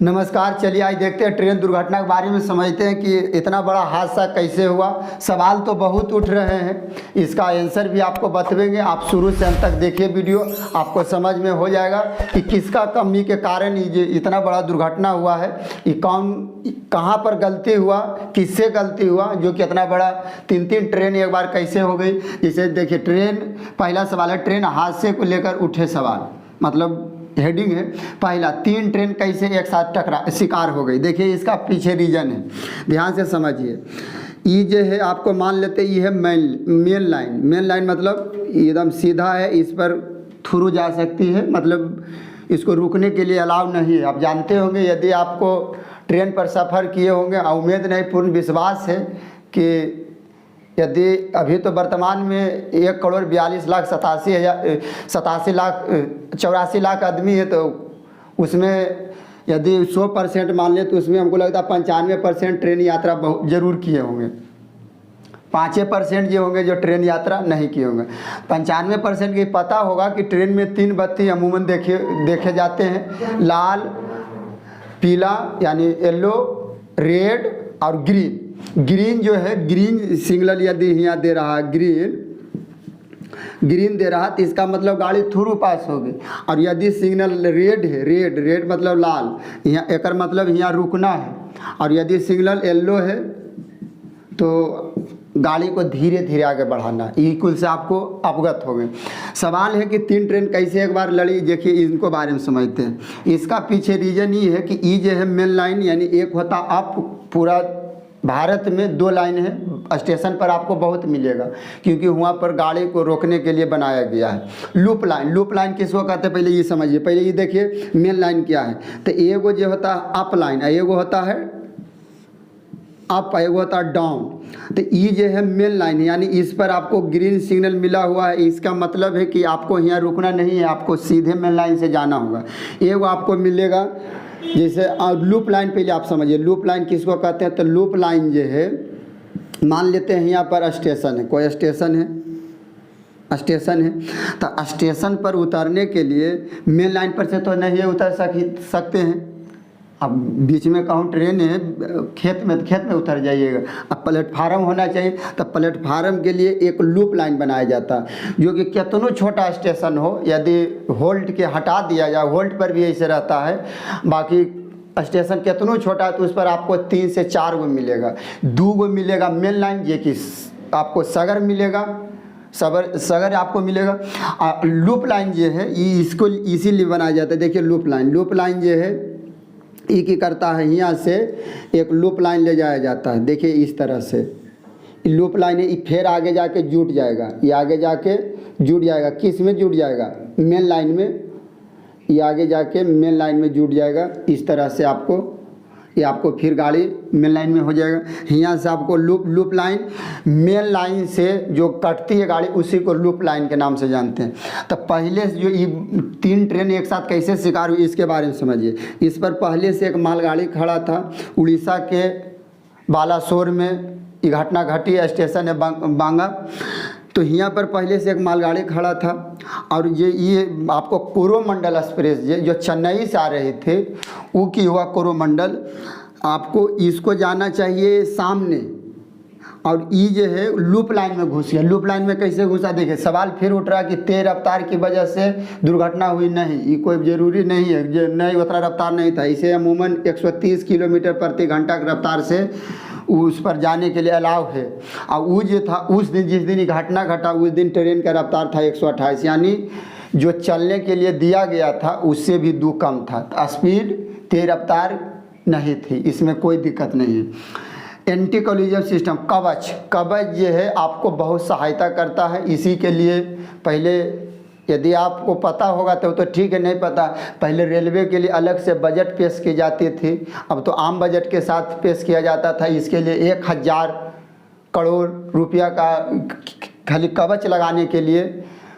नमस्कार। चलिए आज देखते हैं ट्रेन दुर्घटना के बारे में, समझते हैं कि इतना बड़ा हादसा कैसे हुआ। सवाल तो बहुत उठ रहे हैं, इसका आंसर भी आपको बतवेंगे। आप शुरू से अंत तक देखिए वीडियो, आपको समझ में हो जाएगा कि किसका कमी के कारण ये इतना बड़ा दुर्घटना हुआ है। ये कौन कहाँ पर गलती हुआ, किससे गलती हुआ, जो कि इतना बड़ा तीन ट्रेन एक बार कैसे हो गई। जैसे देखिए ट्रेन, पहला सवाल है ट्रेन हादसे को लेकर उठे सवाल, मतलब हेडिंग है पहला, 3 ट्रेन कैसे एक साथ शिकार हो गई। देखिए इसका पीछे रीजन है, ध्यान से समझिए। ये जो है आपको मान लेते ये है मेन लाइन मतलब एकदम सीधा है, इस पर थ्रू जा सकती है, मतलब इसको रुकने के लिए अलाउ नहीं है। आप जानते होंगे, यदि आपको ट्रेन पर सफ़र किए होंगे, उम्मीद नहीं पूर्ण विश्वास है कि यदि अभी तो वर्तमान में 1,87,84,00,000 आदमी है, तो उसमें यदि 100% मान लें तो उसमें हमको लगता है 95% ट्रेन यात्रा जरूर किए होंगे। 5% ये होंगे जो ट्रेन यात्रा नहीं किए होंगे। 95% की पता होगा कि ट्रेन में 3 बत्ती अमूमन देखे जाते हैं, लाल, पीला यानी येलो, रेड और ग्रीन। ग्रीन जो है, ग्रीन सिग्नल यदि यहाँ दे रहा है, ग्रीन दे रहा तो इसका मतलब गाड़ी थ्रू पास होगी। और यदि सिग्नल रेड है, रेड मतलब लाल, यहाँ एक मतलब यहाँ रुकना है। और यदि सिग्नल येलो है तो गाड़ी को धीरे धीरे आगे बढ़ाना। ये कुल से आपको अवगत हो गए। सवाल है कि 3 ट्रेन कैसे एक बार लड़ी, देखिए इनको बारे में समझते हैं। इसका पीछे रीजन ये है कि ये जो है मेन लाइन, यानी एक होता अप, पूरा भारत में 2 लाइन है, स्टेशन पर आपको बहुत मिलेगा क्योंकि वहाँ पर गाड़ी को रोकने के लिए बनाया गया है। लूप लाइन किसको कहते हैं पहले ये समझिए। पहले ये देखिए मेन लाइन क्या है, तो एगो जो होता है अप लाइन, एगो होता है अप, एगो होता है डाउन। तो ये जो है मेन लाइन, यानी इस पर आपको ग्रीन सिग्नल मिला हुआ है, इसका मतलब है कि आपको यहाँ रुकना नहीं है, आपको सीधे मेन लाइन से जाना होगा। एगो आपको मिलेगा जैसे लूप लाइन, पहले आप समझिए लूप लाइन किसको कहते हैं। तो लूप लाइन जो है, मान लेते हैं यहाँ पर स्टेशन है, कोई स्टेशन है, तो स्टेशन पर उतरने के लिए मेन लाइन पर से तो नहीं उतर सकते हैं। अब बीच में कहूँ ट्रेन है, खेत में उतर जाइएगा। अब प्लेटफार्म होना चाहिए, तो प्लेटफार्म के लिए एक लूप लाइन बनाया जाता है, जो कि कितना छोटा स्टेशन हो, यदि होल्ट के हटा दिया जाए, होल्ट पर भी ऐसे रहता है, बाकी स्टेशन कितना छोटा है तो उस पर आपको 3 से 4 गो मिलेगा। 2 गो मिलेगा मेन लाइन, ये कि आपको सगर मिलेगा, सगर आपको मिलेगा। लूप लाइन जो है इसको इसीलिए बनाया जाता है। देखिए लूप लाइन जो है ये क्या करता है, यहाँ से एक लूप लाइन ले जाया जाता है। देखिए इस तरह से लूप लाइन है, फिर आगे जाके जुट जाएगा, ये आगे जाके जुट जाएगा। किस में जुट जाएगा? मेन लाइन में। ये आगे जाके मेन लाइन में जुट जाएगा। इस तरह से आपको फिर गाड़ी मेन लाइन में हो जाएगा। यहाँ से आपको लूप लाइन, मेन लाइन से जो कटती है गाड़ी उसी को लूप लाइन के नाम से जानते हैं। तो पहले जो ये 3 ट्रेन एक साथ कैसे शिकार हुई इसके बारे में समझिए। इस पर पहले से एक मालगाड़ी खड़ा था, उड़ीसा के बालासोर में ये घटना घटी, स्टेशन है बांगा। तो यहाँ पर पहले से एक मालगाड़ी खड़ा था, और ये आपको कोरोमंडल एक्सप्रेस जो चेन्नई से आ रहे थे, वो की हुआ कोरोमंडल, आपको इसको जाना चाहिए सामने, और ये जो है लूप लाइन में घुस गया। लूप लाइन में कैसे घुसा, देखिए सवाल फिर उठ रहा कि तेज रफ्तार की वजह से दुर्घटना हुई। नहीं, ये कोई ज़रूरी नहीं है, नहीं उतना रफ्तार नहीं था। इसे अमूमन 130 किलोमीटर प्रति घंटा की रफ्तार से उस पर जाने के लिए अलाउ है। और वो जो था उस दिन, जिस दिन ये घटना घटा, उस दिन ट्रेन का रफ्तार था 128, यानी जो चलने के लिए दिया गया था उससे भी 2 कम था। तो स्पीड, तेज रफ्तार नहीं थी, इसमें कोई दिक्कत नहीं है। एंटी कोलिजन सिस्टम, कवच जो है आपको बहुत सहायता करता है। इसी के लिए पहले, यदि आपको पता होगा तो ठीक है, नहीं पता, पहले रेलवे के लिए अलग से बजट पेश की जाती थी, अब तो आम बजट के साथ पेश किया जाता था। इसके लिए 1000 करोड़ रुपया का खाली कवच लगाने के लिए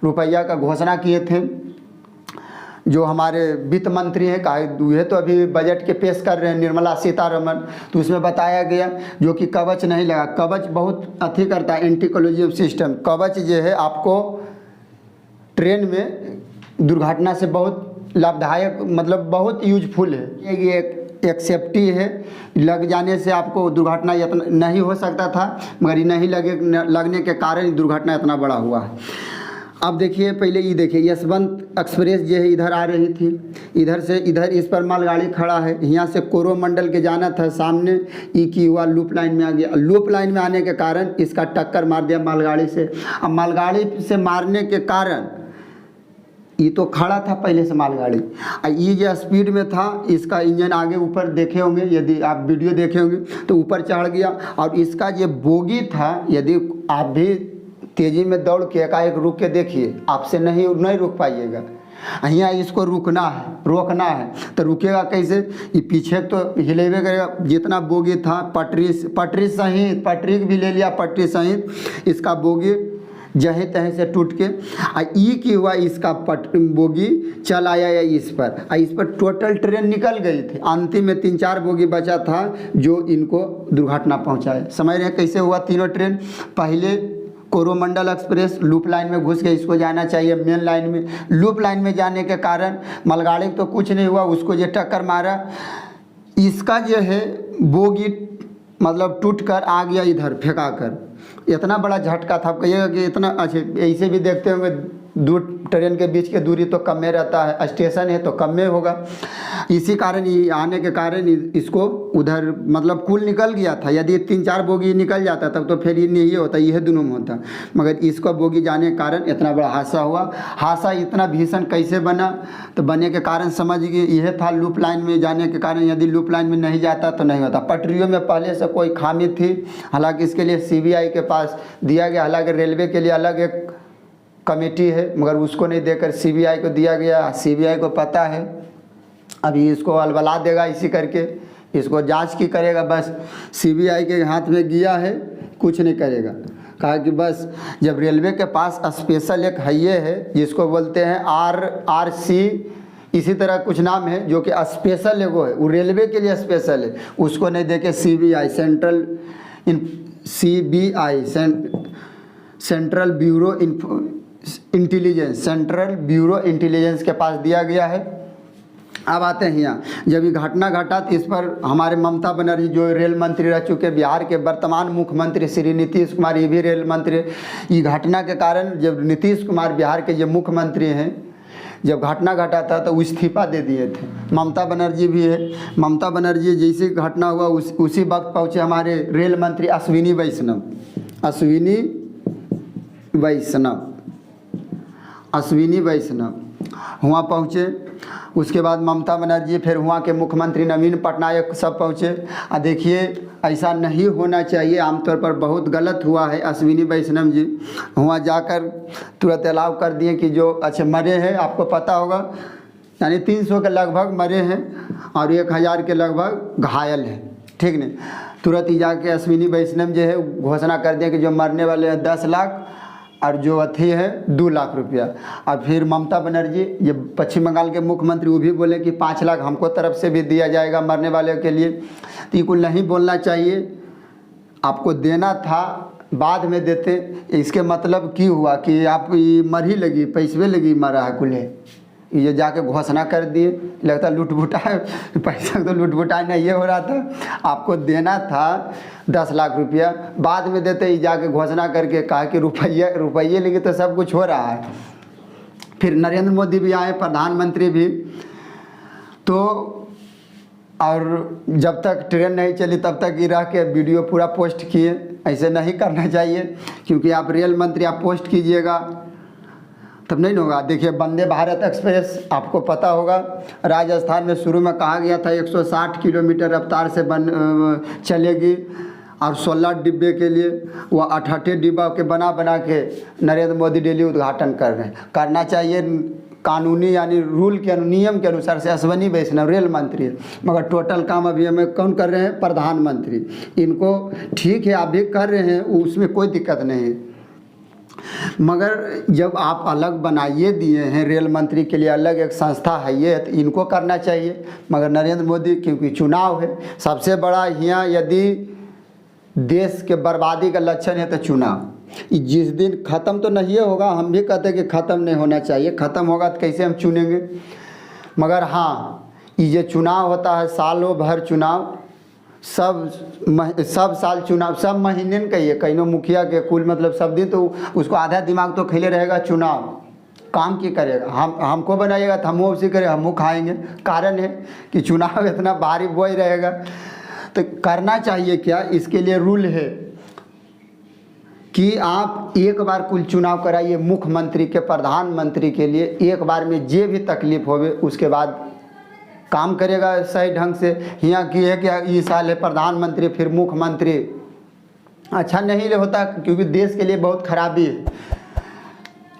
रुपया का घोषणा किए थे। जो हमारे वित्त मंत्री हैं, कहा तो अभी बजट के पेश कर रहे हैं, निर्मला सीतारमण, तो उसमें बताया गया जो कि कवच नहीं लगा। कवच बहुत अथी करता है, एंटी कोलिजन सिस्टम। कवच जो है आपको ट्रेन में दुर्घटना से बहुत लाभदायक, मतलब बहुत यूजफुल है। ये एक सेफ्टी है, लग जाने से आपको दुर्घटना इतना नहीं हो सकता था, मगर ये नहीं लगने के कारण दुर्घटना इतना बड़ा हुआ है। अब देखिए, पहले ये देखिए, यशवंत एक्सप्रेस जो है इधर आ रही थी, इधर से इधर इस पर मालगाड़ी खड़ा है, यहाँ से कोरोमंडल के जाना था, सामने ई की हुआ लूप लाइन में आ गया। लूप लाइन में आने के कारण इसका टक्कर मार दिया मालगाड़ी से। अब मालगाड़ी से मारने के कारण ये तो खड़ा था पहले से मालगाड़ी, ये जो स्पीड में था, इसका इंजन आगे ऊपर देखे होंगे, यदि आप वीडियो देखे होंगे तो ऊपर चढ़ गया। और इसका जो बोगी था, यदि आप भी तेज़ी में दौड़ के एकाएक रुक के देखिए, आपसे नहीं रुक पाइएगा। यहाँ इसको रोकना है तो रुकेगा कैसे? ये पीछे तो हिलेबे करेगा। जितना बोगी था पटरी सहित, पटरी भी ले लिया, पटरी सहित इसका बोगी जहीं तहीं से टूट के ई की हुआ, इसका बोगी चल आया या इस पर टोटल ट्रेन निकल गई थी। अंतिम में 3-4 बोगी बचा था जो इनको दुर्घटना पहुंचाए। समझ रहे हैं कैसे हुआ? तीनों ट्रेन, पहले कोरोमंडल एक्सप्रेस लूप लाइन में घुस के, इसको जाना चाहिए मेन लाइन में। लूप लाइन में जाने के कारण मालगाड़ी तो कुछ नहीं हुआ, उसको जो टक्कर मारा, इसका जो है बोगी मतलब टूट कर आ गया इधर फेंका कर। इतना बड़ा झटका था, आप कहिएगा कि इतना, अच्छा ऐसे भी देखते होंगे दो ट्रेन के बीच की दूरी तो कम में रहता है, स्टेशन है तो कम में होगा। इसी कारण ये आने के कारण इसको उधर मतलब कुल निकल गया था। यदि 3-4 बोगी निकल जाता तब तो फिर ये नहीं होता, यह दोनों में होता, मगर इसको बोगी जाने के कारण इतना बड़ा हादसा हुआ। हादसा इतना भीषण कैसे बना? तो बने के कारण समझिए यह था, लूप लाइन में जाने के कारण। यदि लूप लाइन में नहीं जाता तो नहीं होता। पटरियों में पहले से कोई खामी थी, हालांकि इसके लिए CBI के पास दिया गया, हालांकि रेलवे के लिए अलग एक कमेटी है, मगर उसको नहीं देकर CBI को दिया गया। CBI को पता है अभी इसको अलबला देगा, इसी करके इसको जांच की करेगा। बस CBI के हाथ में गया है, कुछ नहीं करेगा। कहा कि बस जब रेलवे के पास स्पेशल एक हाईवे है जिसको बोलते हैं RRC, इसी तरह कुछ नाम है, जो कि स्पेशल एगो है, वो रेलवे के लिए स्पेशल है, उसको नहीं देके CBI सेंट्रल ब्यूरो इंटेलिजेंस के पास दिया गया है। अब आते हैं यहाँ, जब ये घटना घटा तो इस पर हमारे ममता बनर्जी जो रेल मंत्री रह चुके, बिहार के वर्तमान मुख्यमंत्री श्री नीतीश कुमार, ये भी रेल मंत्री। ये घटना के कारण जब नीतीश कुमार बिहार के जो मुख्यमंत्री हैं, जब घटना घटा था तो इस्तीफा दे दिए थे। ममता बनर्जी भी है, ममता बनर्जी जैसे घटना हुआ उसी वक्त पहुँचे हमारे रेल मंत्री अश्विनी वैष्णव वहाँ पहुँचे। उसके बाद ममता बनर्जी, फिर वहाँ के मुख्यमंत्री नवीन पटनायक सब पहुँचे। देखिए ऐसा नहीं होना चाहिए, आमतौर पर बहुत गलत हुआ है। अश्विनी वैष्णव जी वहाँ जाकर तुरंत अलाउ कर दिए कि जो अच्छे मरे हैं, आपको पता होगा, यानी 300 के लगभग मरे हैं और 1000 के लगभग घायल हैं, ठीक नहीं। तुरंत ही जाके अश्विनी वैष्णव जो है घोषणा कर दिया कि जो मरने वाले हैं 10 लाख और जो अथी है 2 लाख रुपया। और फिर ममता बनर्जी, ये पश्चिम बंगाल के मुख्यमंत्री, वो भी बोले कि 5 लाख हमको तरफ से भी दिया जाएगा मरने वाले के लिए। तो ये कुल नहीं बोलना चाहिए, आपको देना था बाद में देते। इसके मतलब की हुआ कि आप ये मर ही लगी, पैसे लगी मरा है कुल है, ये जाके घोषणा कर दिए। लगता लूट-बुटा पैसा तो लूट-बुटा नहीं ये हो रहा था, आपको देना था 10 लाख रुपया, बाद में देते। ही जाके घोषणा करके कहा कि रुपये लेंगे तो सब कुछ हो रहा है। फिर नरेंद्र मोदी भी आए, प्रधानमंत्री भी, तो और जब तक ट्रेन नहीं चली तब तक ही रह के वीडियो पूरा पोस्ट किए। ऐसे नहीं करना चाहिए, क्योंकि आप रेल मंत्री आप पोस्ट कीजिएगा तब नहीं होगा। देखिए वंदे भारत एक्सप्रेस, आपको पता होगा, राजस्थान में शुरू में कहा गया था 160 किलोमीटर रफ्तार से चलेगी, और 16 डिब्बे के लिए वो 88 डिब्बा के बना के नरेंद्र मोदी डेली उद्घाटन कर रहे हैं। करना चाहिए कानूनी यानी रूल के नियम के अनुसार से। अश्विनी वैष्णव रेल मंत्री है, मगर टोटल काम अभी हमें कौन कर रहे हैं? प्रधानमंत्री। इनको ठीक है आप भी कर रहे हैं, उसमें कोई दिक्कत नहीं है, मगर जब आप अलग बनाइए दिए हैं, रेल मंत्री के लिए अलग एक संस्था है ये, तो इनको करना चाहिए। मगर नरेंद्र मोदी, क्योंकि चुनाव है सबसे बड़ा यहाँ, यदि देश के बर्बादी का लक्षण है तो चुनाव, जिस दिन ख़त्म तो नहीं होगा, हम भी कहते हैं कि ख़त्म नहीं होना चाहिए, ख़त्म होगा तो कैसे हम चुनेंगे? मगर हाँ, ये चुनाव होता है सालों भर चुनाव, सब साल चुनाव, सब महीने का ही है। कहीं मुखिया के कुल मतलब सब दिन तो उसको आधा दिमाग तो खेले रहेगा चुनाव, काम की करेगा, हमको बनाइएगा तो हम उसी करेगा, हम खाएंगे। कारण है कि चुनाव इतना भारी वही रहेगा। तो करना चाहिए क्या, इसके लिए रूल है कि आप एक बार कुल चुनाव कराइए मुख्यमंत्री के, प्रधानमंत्री के लिए, एक बार में जे भी तकलीफ होवे उसके बाद काम करेगा सही ढंग से। यहाँ की है कि ये साल है प्रधानमंत्री फिर मुख्यमंत्री, अच्छा नहीं होता, क्योंकि देश के लिए बहुत खराबी है।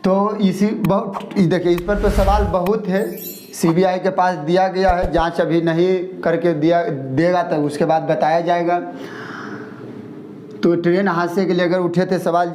तो इसी बहुत देखिए, इस पर तो सवाल बहुत है, सीबीआई के पास दिया गया है, जांच अभी नहीं करके देगा तो उसके बाद बताया जाएगा। तो ट्रेन हादसे के लिए अगर उठे थे सवाल